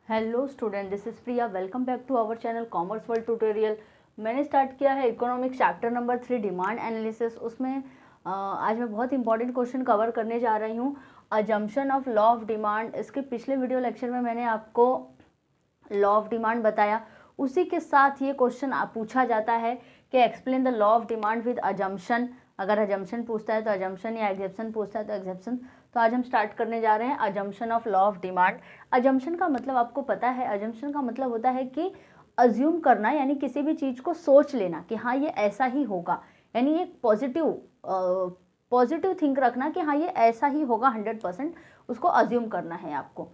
Hello student, this is Priya. Welcome back to our channel commerce world tutorial. मैंने start किया है economics chapter number 3 demand analysis. उसमें आज मैं बहुत इंपॉर्टेंट क्वेश्चन कवर करने जा रही हूँ, assumption of law of demand. इसके पिछले वीडियो लेक्चर में मैंने आपको लॉ ऑफ डिमांड बताया, उसी के साथ ये क्वेश्चन पूछा जाता है कि explain the law of demand with assumption. अगर अजम्पशन पूछता है तो अजम्पशन, या एग्जेप्शन पूछता है तो एग्जेप्शन। तो आज हम स्टार्ट करने जा रहे हैं assumption of law of demand. Assumption का मतलब आपको पता है, अजम्पशन का मतलब होता है कि अज्यूम करना, यानी किसी भी चीज़ को सोच लेना कि हाँ ये ऐसा ही होगा, यानी एक पॉजिटिव थिंक रखना कि हाँ ये ऐसा ही होगा, 100% उसको अज्यूम करना है आपको।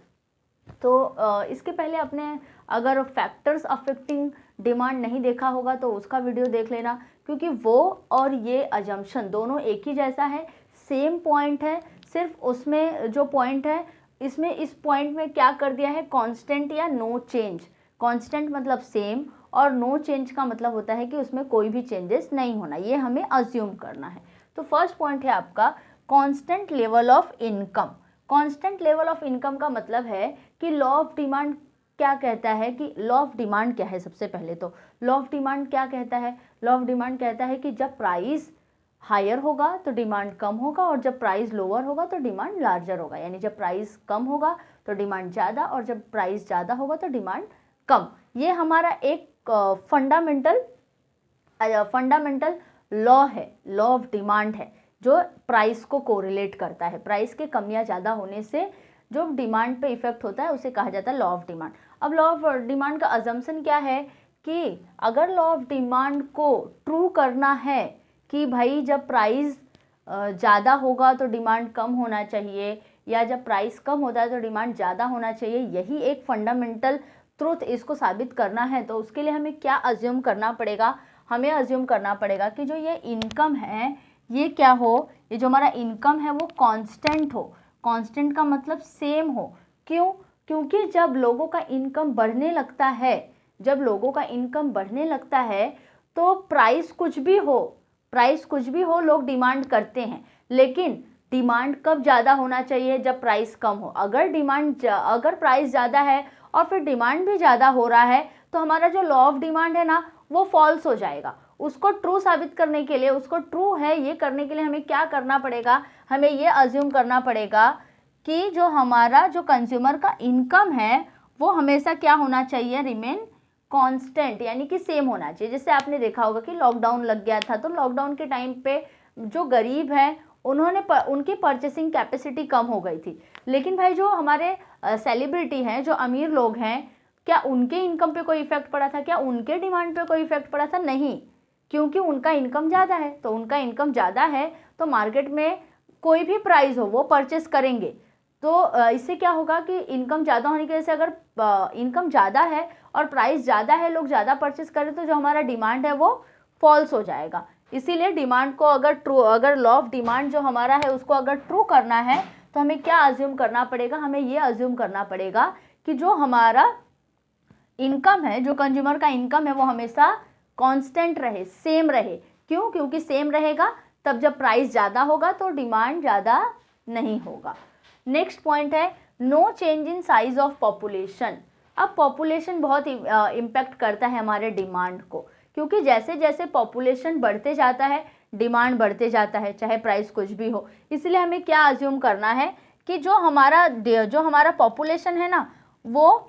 तो इसके पहले आपने अगर फैक्टर्स अफेक्टिंग डिमांड नहीं देखा होगा तो उसका वीडियो देख लेना, क्योंकि वो और ये अजम्पशन दोनों एक ही जैसा है, सेम पॉइंट है। सिर्फ उसमें जो पॉइंट है, इसमें इस पॉइंट में क्या कर दिया है, कांस्टेंट या नो चेंज। कांस्टेंट मतलब सेम, और नो चेंज का मतलब होता है कि उसमें कोई भी चेंजेस नहीं होना, ये हमें अज्यूम करना है। तो फर्स्ट पॉइंट है आपका constant level of income. Constant level of income का मतलब है कि लॉ ऑफ डिमांड क्या कहता है, कि लॉ ऑफ डिमांड क्या है। सबसे पहले तो लॉ ऑफ डिमांड क्या कहता है, लॉ ऑफ डिमांड कहता है कि जब प्राइस हायर होगा तो डिमांड कम होगा, और जब प्राइस लोअर होगा तो डिमांड लार्जर होगा। यानी जब प्राइस कम होगा तो डिमांड ज़्यादा, और जब प्राइस ज़्यादा होगा तो डिमांड कम। ये हमारा एक फंडामेंटल लॉ है, लॉ ऑफ डिमांड है, जो प्राइस को कोरिलेट करता है। प्राइस के कम या ज़्यादा होने से जो डिमांड पे इफेक्ट होता है उसे कहा जाता है लॉ ऑफ डिमांड। अब लॉ ऑफ डिमांड का अजम्पशन क्या है कि अगर लॉ ऑफ डिमांड को ट्रू करना है कि भाई जब प्राइस ज़्यादा होगा तो डिमांड कम होना चाहिए, या जब प्राइस कम होता है तो डिमांड ज़्यादा होना चाहिए, यही एक फंडामेंटल ट्रुथ, इसको साबित करना है तो उसके लिए हमें क्या अज्यूम करना पड़ेगा, हमें अज्यूम करना पड़ेगा कि जो ये इनकम है ये क्या हो, ये जो हमारा इनकम है वो कांस्टेंट हो। कांस्टेंट का मतलब सेम हो। क्यों? क्योंकि जब लोगों का इनकम बढ़ने लगता है, जब लोगों का इनकम बढ़ने लगता है तो प्राइस कुछ भी हो लोग डिमांड करते हैं। लेकिन डिमांड कब ज़्यादा होना चाहिए, जब प्राइस कम हो। अगर प्राइस ज़्यादा है और फिर डिमांड भी ज़्यादा हो रहा है तो हमारा जो लॉ ऑफ डिमांड है ना वो फॉल्स हो जाएगा। उसको ट्रू साबित करने के लिए, उसको ट्रू है ये करने के लिए हमें क्या करना पड़ेगा, हमें ये अज्यूम करना पड़ेगा कि जो हमारा जो कंज्यूमर का इनकम है वो हमेशा क्या होना चाहिए, रिमेन कांस्टेंट, यानी कि सेम होना चाहिए। जैसे आपने देखा होगा कि लॉकडाउन लग गया था, तो लॉकडाउन के टाइम पे जो गरीब हैं उनकी परचेसिंग कैपेसिटी कम हो गई थी। लेकिन भाई जो हमारे सेलिब्रिटी हैं, जो अमीर लोग हैं, क्या उनके इनकम पे कोई इफेक्ट पड़ा था, क्या उनके डिमांड पे कोई इफेक्ट पड़ा था? नहीं, क्योंकि उनका इनकम ज़्यादा है। तो उनका इनकम ज़्यादा है तो मार्केट में कोई भी प्राइस हो वो परचेस करेंगे। तो इससे क्या होगा कि इनकम ज़्यादा होने की वजह से, अगर इनकम ज़्यादा है और प्राइस ज़्यादा है, लोग ज़्यादा परचेस करें, तो जो हमारा डिमांड है वो फॉल्स हो जाएगा। इसीलिए डिमांड को अगर लॉ ऑफ डिमांड जो हमारा है उसको अगर ट्रू करना है तो हमें क्या अज्यूम करना पड़ेगा, हमें ये अज्यूम करना पड़ेगा कि जो हमारा इनकम है, जो कंज्यूमर का इनकम है वो हमेशा कांस्टेंट रहे, सेम रहे। क्यों? क्योंकि सेम रहेगा तब जब प्राइस ज़्यादा होगा तो डिमांड ज़्यादा नहीं होगा। नेक्स्ट पॉइंट है no change in size of population. अब पॉपुलेशन बहुत इम्पैक्ट करता है हमारे डिमांड को, क्योंकि जैसे जैसे पॉपुलेशन बढ़ते जाता है डिमांड बढ़ते जाता है, चाहे प्राइस कुछ भी हो। इसलिए हमें क्या अज्यूम करना है कि जो हमारा पॉपुलेशन है ना वो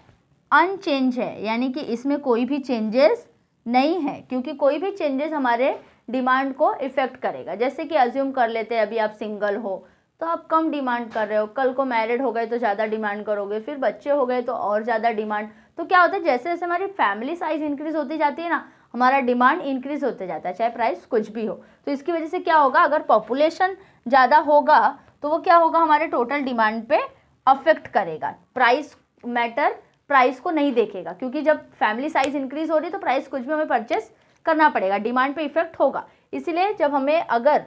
अनचेंज है, यानी कि इसमें कोई भी चेंजेस नहीं है, क्योंकि कोई भी चेंजेस हमारे डिमांड को इफेक्ट करेगा। जैसे कि अज्यूम कर लेते हैं अभी आप सिंगल हो तो आप कम डिमांड कर रहे हो, कल को मैरिड हो गए तो ज़्यादा डिमांड करोगे, फिर बच्चे हो गए तो और ज़्यादा डिमांड। तो क्या होता है, जैसे जैसे हमारी फैमिली साइज इंक्रीज होती जाती है ना, हमारा डिमांड इंक्रीज होते जाता है, चाहे प्राइस कुछ भी हो। तो इसकी वजह से क्या होगा, अगर पॉपुलेशन ज़्यादा होगा तो वो क्या होगा, हमारे टोटल डिमांड पे अफेक्ट करेगा। प्राइस को नहीं देखेगा, क्योंकि जब फैमिली साइज इंक्रीज हो रही है तो प्राइस कुछ भी हमें परचेस करना पड़ेगा, डिमांड पे इफेक्ट होगा। इसीलिए जब हमें अगर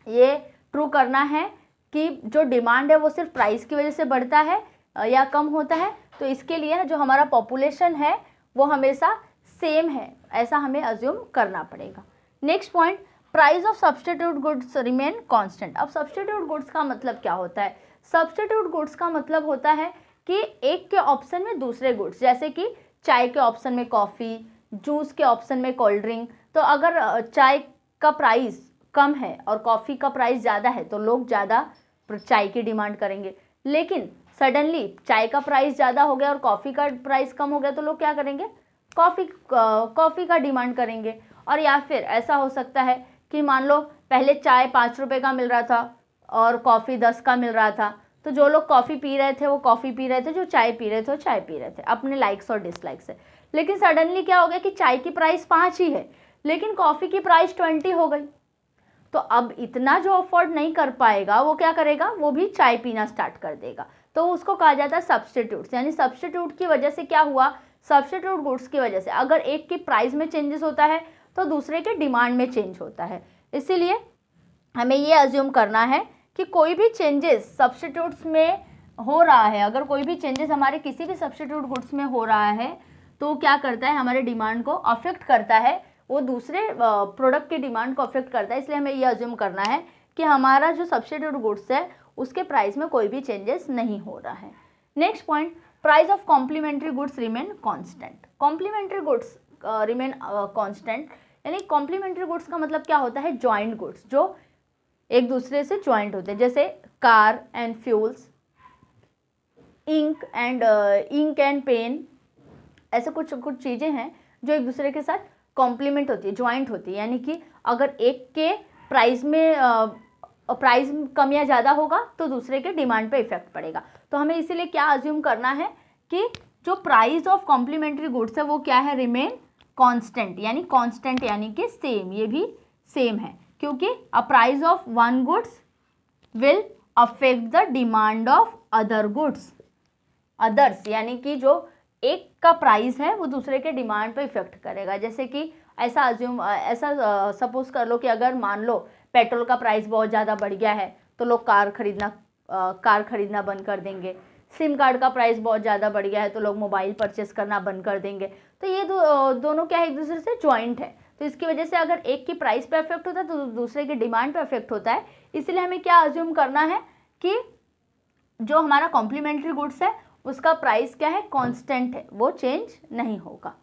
ये ट्रू करना है कि जो डिमांड है वो सिर्फ प्राइस की वजह से बढ़ता है या कम होता है, तो इसके लिए जो हमारा पॉपुलेशन है वो हमेशा सेम है, ऐसा हमें अज्यूम करना पड़ेगा। Next point, price of substitute goods remain constant. अब सब्स्टिट्यूट गुड्स का मतलब क्या होता है? सब्स्टिट्यूट गुड्स का मतलब होता है कि एक के ऑप्शन में दूसरे गुड्स, जैसे कि चाय के ऑप्शन में कॉफ़ी, जूस के ऑप्शन में कोल्ड ड्रिंक। तो अगर चाय का प्राइस कम है और कॉफ़ी का प्राइस ज़्यादा है तो लोग ज़्यादा चाय की डिमांड करेंगे। लेकिन सडनली चाय का प्राइस ज़्यादा हो गया और कॉफ़ी का प्राइस कम हो गया तो लोग क्या करेंगे, कॉफ़ी का डिमांड करेंगे। और या फिर ऐसा हो सकता है कि मान लो पहले चाय 5 रुपये का मिल रहा था और कॉफ़ी 10 का मिल रहा था, तो जो लोग कॉफ़ी पी रहे थे वो कॉफ़ी पी रहे थे, जो चाय पी रहे थे वो चाय पी रहे थे अपने लाइक्स और डिसलाइक्स से। लेकिन सडनली क्या हो गया कि चाय की प्राइस 5 ही है लेकिन कॉफ़ी की प्राइस 20 हो गई। तो अब इतना जो अफोर्ड नहीं कर पाएगा वो क्या करेगा, वो भी चाय पीना स्टार्ट कर देगा। तो उसको कहा जाता है सब्स्टिट्यूट्स। यानी सब्स्टिट्यूट की वजह से क्या हुआ, सब्स्टिट्यूट गुड्स की वजह से अगर एक की प्राइस में चेंजेस होता है तो दूसरे के डिमांड में चेंज होता है। इसीलिए हमें ये अज्यूम करना है कि कोई भी चेंजेस सब्स्टिट्यूट्स में हो रहा है, अगर कोई भी चेंजेस हमारे किसी भी सब्स्टिट्यूट गुड्स में हो रहा है तो क्या करता है, हमारे डिमांड को अफेक्ट करता है, वो दूसरे प्रोडक्ट की डिमांड को अफेक्ट करता है। इसलिए हमें ये अज्यूम करना है कि हमारा जो सब्स्टिट्यूट गुड्स है उसके प्राइस में कोई भी चेंजेस नहीं हो रहा है। Next point, price of complementary goods remain constant. Complementary goods remain constant, यानी कॉम्प्लीमेंट्री गुड्स का मतलब क्या होता है, जॉइंट गुड्स जो एक दूसरे से जॉइंट होते हैं, जैसे car and fuels, ink and pen, ऐसे कुछ चीज़ें हैं जो एक दूसरे के साथ कॉम्प्लीमेंट होती है, ज्वाइंट होती है। यानी कि अगर एक के प्राइस में प्राइस कम या ज़्यादा होगा तो दूसरे के डिमांड पे इफेक्ट पड़ेगा। तो हमें इसीलिए क्या अज्यूम करना है कि जो प्राइस ऑफ कॉम्प्लीमेंट्री गुड्स है वो क्या है, रिमेन कांस्टेंट। यानी कांस्टेंट यानी कि सेम, ये भी सेम है, क्योंकि a price of one goods will affect the demand of other goods. Others यानी कि जो एक का प्राइस है वो दूसरे के डिमांड पे इफेक्ट करेगा। जैसे कि ऐसा सपोज कर लो कि अगर मान लो पेट्रोल का प्राइस बहुत ज़्यादा बढ़ गया है तो लोग कार खरीदना बंद कर देंगे। सिम कार्ड का प्राइस बहुत ज़्यादा बढ़ गया है तो लोग मोबाइल परचेस करना बंद कर देंगे। तो ये दोनों क्या है, एक दूसरे से ज्वाइंट है। तो इसकी वजह से अगर एक की प्राइस पे अफेक्ट होता है तो दूसरे की डिमांड पे अफेक्ट होता है। इसलिए हमें क्या अज्यूम करना है कि जो हमारा कॉम्प्लीमेंट्री गुड्स है उसका प्राइस क्या है, कांस्टेंट है, वो चेंज नहीं होगा।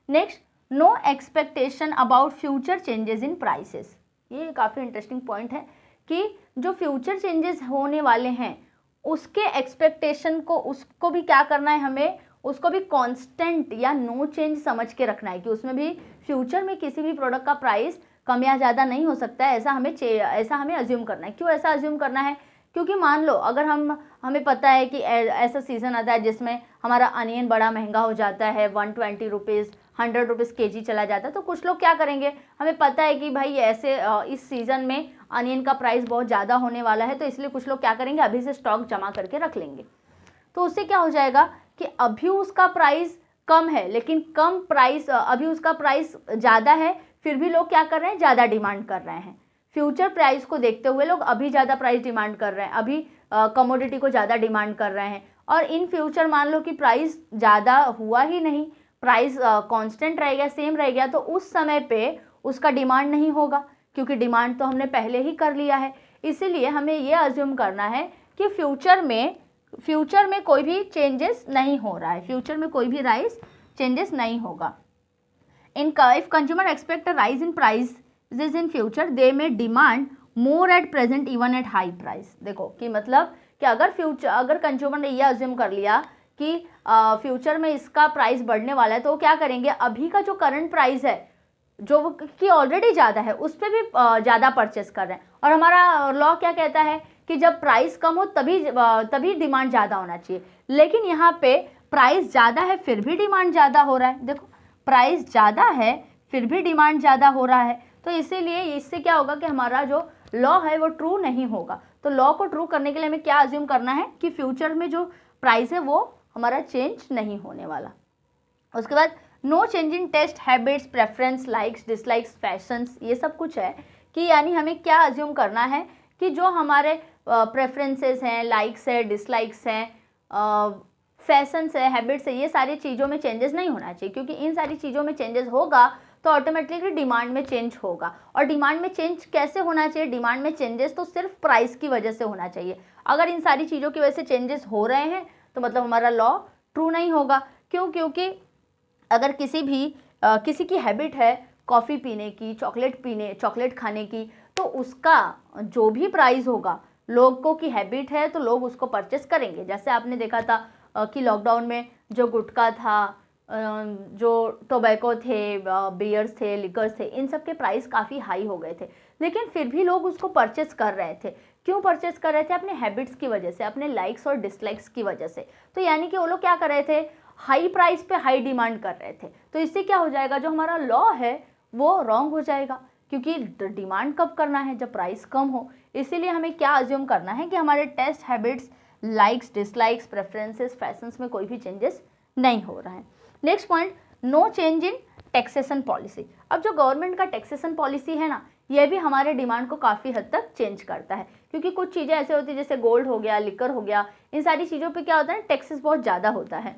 Next, no expectation about future changes in prices. ये काफ़ी इंटरेस्टिंग पॉइंट है कि जो फ्यूचर चेंजेस होने वाले हैं उसके एक्सपेक्टेशन को, उसको भी क्या करना है, हमें उसको भी कांस्टेंट या नो चेंज समझ के रखना है कि उसमें भी फ्यूचर में किसी भी प्रोडक्ट का प्राइस कम या ज़्यादा नहीं हो सकता है, ऐसा हमें अज्यूम करना है। क्यों ऐसा अज्यूम करना है, क्योंकि मान लो अगर हमें पता है कि ऐसा सीज़न आता है जिसमें हमारा अनियन बड़ा महंगा हो जाता है, 120 रुपीज़ 100 रुपीज़ kg चला जाता है, तो कुछ लोग क्या करेंगे, हमें पता है कि भाई ऐसे इस सीज़न में अनियन का प्राइस बहुत ज़्यादा होने वाला है, तो इसलिए कुछ लोग क्या करेंगे, अभी से स्टॉक जमा करके रख लेंगे। तो उससे क्या हो जाएगा कि अभी उसका प्राइस कम है लेकिन अभी उसका प्राइस ज़्यादा है, फिर भी लोग क्या कर रहे हैं, ज़्यादा डिमांड कर रहे हैं। फ्यूचर प्राइस को देखते हुए लोग अभी ज़्यादा प्राइस डिमांड कर रहे हैं, अभी कमोडिटी को ज़्यादा डिमांड कर रहे हैं। और इन फ्यूचर मान लो कि प्राइस ज़्यादा हुआ ही नहीं, प्राइस कांस्टेंट रह गया, सेम रह गया, तो उस समय पे उसका डिमांड नहीं होगा, क्योंकि डिमांड तो हमने पहले ही कर लिया है। इसीलिए हमें ये अज्यूम करना है कि फ्यूचर में कोई भी चेंजेस नहीं हो रहा है, फ्यूचर में कोई भी चेंजेस नहीं होगा। If consumer expect a rise in price in future they may demand more at present even at high price। देखो कि मतलब कि अगर कंज्यूमर ने यह अज्यूम कर लिया कि फ्यूचर में इसका प्राइस बढ़ने वाला है, तो वो क्या करेंगे, अभी का जो करंट प्राइस है जो कि ऑलरेडी ज़्यादा है उस पर भी ज़्यादा परचेस कर रहे हैं। और हमारा लॉ क्या कहता है कि जब प्राइस कम हो तभी डिमांड ज़्यादा होना चाहिए, लेकिन यहाँ पे प्राइस ज़्यादा है फिर भी डिमांड ज़्यादा हो रहा है। देखो प्राइस ज़्यादा है फिर भी डिमांड ज़्यादा हो रहा है, तो इसीलिए इससे क्या होगा कि हमारा जो लॉ है वो ट्रू नहीं होगा। तो लॉ को ट्रू करने के लिए हमें क्या अज्यूम करना है कि फ्यूचर में जो प्राइस है वो हमारा चेंज नहीं होने वाला। उसके बाद no change in taste habits preference likes dislikes fashions, ये सब कुछ है कि यानी हमें क्या अज्यूम करना है कि जो हमारे प्रेफरेंसेस हैं, लाइक्स है, डिसलाइक्स हैं, फैशंस है, हैबिट्स है, ये सारी चीज़ों में चेंजेस नहीं होना चाहिए, क्योंकि इन सारी चीज़ों में चेंजेस होगा तो ऑटोमेटिकली डिमांड में चेंज होगा। और डिमांड में चेंज कैसे होना चाहिए, डिमांड में चेंजेस तो सिर्फ प्राइस की वजह से होना चाहिए। अगर इन सारी चीज़ों की वजह से चेंजेस हो रहे हैं तो मतलब हमारा लॉ ट्रू नहीं होगा। क्यों? क्योंकि अगर किसी की हैबिट है कॉफ़ी पीने की, चॉकलेट खाने की, तो उसका जो भी प्राइस होगा, लोगों की हैबिट है तो लोग उसको परचेस करेंगे। जैसे आपने देखा था कि लॉकडाउन में जो गुटखा था, जो टोबैको थे, बियर्स थे, लिकर्स थे, इन सब के प्राइस काफ़ी हाई हो गए थे, लेकिन फिर भी लोग उसको परचेस कर रहे थे। क्यों परचेस कर रहे थे? अपने हैबिट्स की वजह से, अपने लाइक्स और डिसलाइक्स की वजह से। तो यानी कि वो लोग क्या कर रहे थे? हाई प्राइस पे हाई डिमांड कर रहे थे। तो इससे क्या हो जाएगा? जो हमारा लॉ है वो रॉन्ग हो जाएगा, क्योंकि डिमांड कब करना है? जब प्राइस कम हो। इसीलिए हमें क्या अज्यूम करना है कि हमारे taste, habits, likes, dislikes, preferences, fashions में कोई भी चेंजेस नहीं हो रहा है। Next point, no change in taxation policy. अब जो गवर्नमेंट का टैक्सेशन पॉलिसी है ना, यह भी हमारे डिमांड को काफ़ी हद तक चेंज करता है, क्योंकि कुछ चीज़ें ऐसे होती है जैसे गोल्ड हो गया, लिकर हो गया, इन सारी चीज़ों पे क्या होता है? टैक्सेस बहुत ज़्यादा होता है।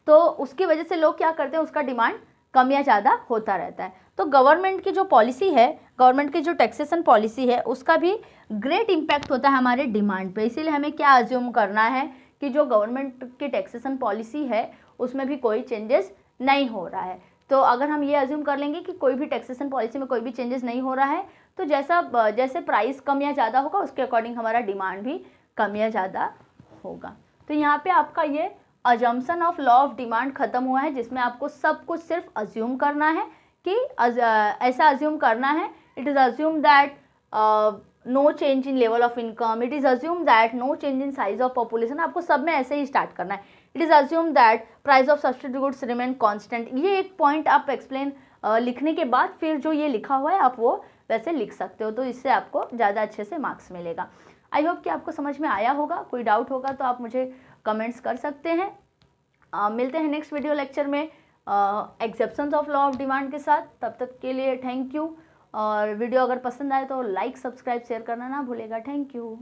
तो उसकी वजह से लोग क्या करते हैं? उसका डिमांड कम या ज़्यादा होता रहता है। तो गवर्नमेंट की जो पॉलिसी है, गवर्नमेंट की जो टैक्सेशन पॉलिसी है, उसका भी ग्रेट इम्पैक्ट होता है हमारे डिमांड पे। इसीलिए हमें क्या अज्यूम करना है कि जो गवर्नमेंट की टैक्सेशन पॉलिसी है उसमें भी कोई चेंजेस नहीं हो रहा है। तो अगर हम ये अज्यूम कर लेंगे कि कोई भी टैक्सेशन पॉलिसी में कोई भी चेंजेस नहीं हो रहा है, तो जैसे प्राइस कम या ज़्यादा होगा उसके अकॉर्डिंग हमारा डिमांड भी कम या ज़्यादा होगा। तो यहाँ पे आपका ये assumption of law of demand खत्म हुआ है, जिसमें आपको सब कुछ सिर्फ अज्यूम करना है कि ऐसा अज्यूम करना है, it is assume that no change in level of income, it is assume that no change in size of population. आपको सब में ऐसे ही स्टार्ट करना है। It is assume that price of subsidy goods remain constant. ये एक point आप एक्सप्लेन लिखने के बाद फिर जो ये लिखा हुआ है आप वो वैसे लिख सकते हो, तो इससे आपको ज़्यादा अच्छे से मार्क्स मिलेगा। आई होप कि आपको समझ में आया होगा। कोई डाउट होगा तो आप मुझे कमेंट्स कर सकते हैं। मिलते हैं नेक्स्ट वीडियो लेक्चर में exceptions of law of demand के साथ। तब तक के लिए थैंक यू। और वीडियो अगर पसंद आए तो लाइक, सब्सक्राइब, शेयर करना ना भूलेगा। Thank you.